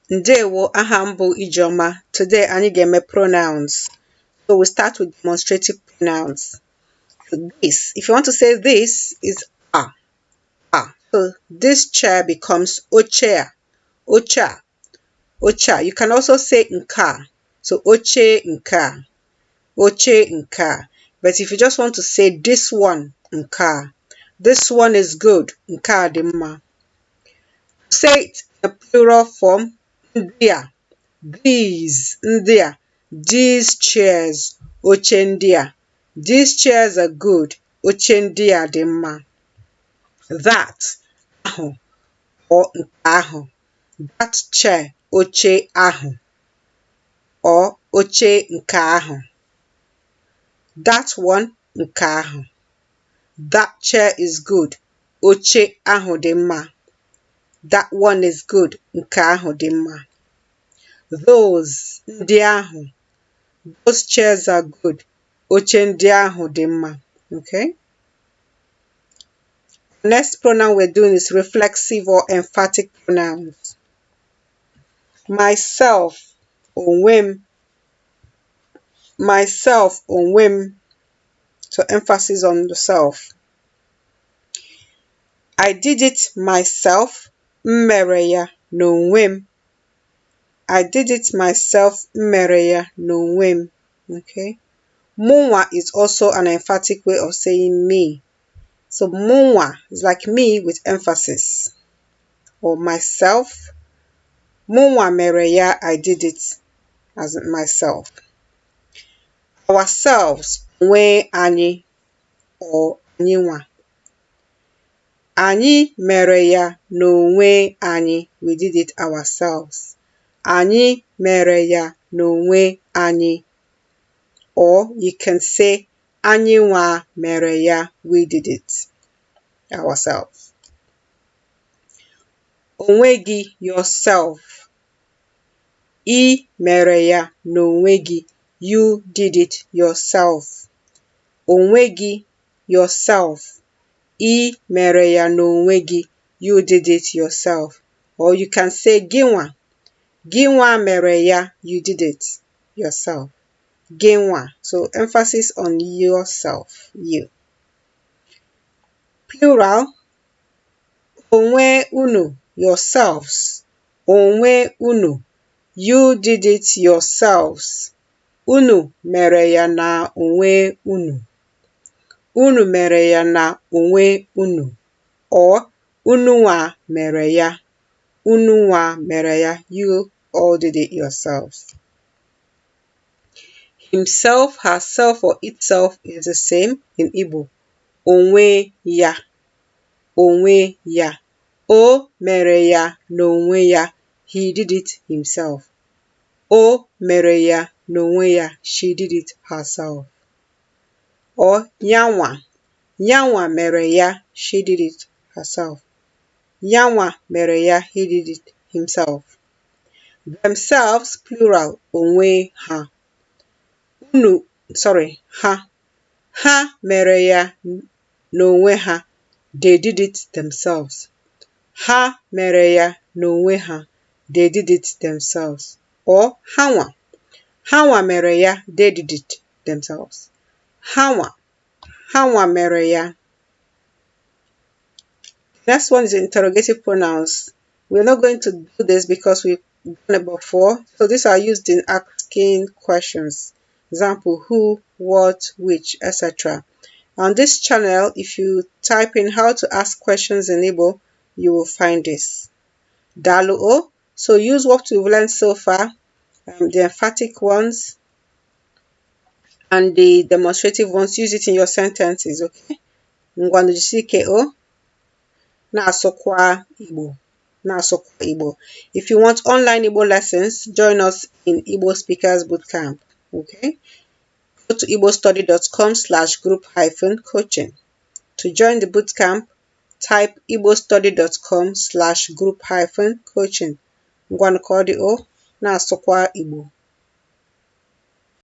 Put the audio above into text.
Ndewo, aha m bụ Ijeoma. Today anyị ga-eme pronouns. So we start with demonstrative pronouns. This, if you want to say this, is a. So this chair becomes oche, ocha, ocha. You can also say nka. So oche nka, oche nka. But if you just want to say this one, nka, this one is good, nka dị mma. Say it in a plural form, ndị a, these, ndị a, these chairs, oche ndị a. These chairs are good, oche ndị a dị mma. That, ahụ, or nke ahụ. That chair, oche ahụ, or oche nke ahụ. That one, nke ahụ. That chair is good, oche ahụ dị mma. That one is good, nke ahụ dị mma. Those, ndị ahụ. Those chairs are good, oche ndị ahụ dị mma. Okay? Next pronoun we're doing is reflexive or emphatic pronouns. Myself, onwe m. Myself, onwe m. So emphasis on the self. I did it myself, m mere ya n'onwe m. I did it myself, m mere ya n'onwe m. Okay? Mụnwa is also an emphatic way of saying me. So mụnwa is like me with emphasis. Or myself. Mụnwa mere ya, I did it as in myself. Ourselves, onwe anyị, or anyịnwa. Anyị mere ya n'onwe anyị, we did it ourselves. Anyị mere ya n'onwe anyị. Or you can say anyịnwa mere ya, we did it ourselves. Onwe gị, yourself. Ị mere ya n'onwe gị, you did it yourself. Onwe gị, yourself. Ị mere ya n'onwe gị, you did it yourself. Or you can say gịnwa. Gịnwa mere ya, you did it yourself. Gịnwa. So emphasis on yourself, you. Plural. Onwe unu, yourselves. Onwe unu. You did it yourselves. Unu mere ya na onwe unu. Unu mere ya na onwe unu. Or ununwa mere ya. Ununwa mere ya. You all did it yourselves. Himself, herself, or itself is the same in Igbo. Onwe ya. Onwe ya. O mere ya n'onwe ya. He did it himself. O mere ya n'onwe ya. She did it herself. Or yanwa. Yanwa mere ya. She did it herself. Yanwa mere ya. He did it himself. Themselves, plural, onwe ha. Ha. Ha mere ya n'onwe ha. They did it themselves. Ha mere ya n'onwe ha. They did it themselves. Or hanwa. Hanwa mere ya. They did it themselves. Hanwa. Hanwa mere ya. Next one is interrogative pronouns. We're not going to do this because we've done it before. So these are used in asking questions. Example, who, what, which, etc. On this channel, if you type in how to ask questions in Igbo, you will find this. Dalu o. So use what we've learned so far, the emphatic ones and the demonstrative ones. Use it in your sentences, okay? Ngwanu jisike o. Na-asụkwa Igbo. Na-asụkwa Igbo. If you want online Igbo lessons, join us in Igbo Speakers Bootcamp. Okay? Go to igbostudy.com/group-coaching. To join the bootcamp, type igbostudy.com/group-coaching. Ngwanu ka ọ dị o. Na-asụkwa Igbo.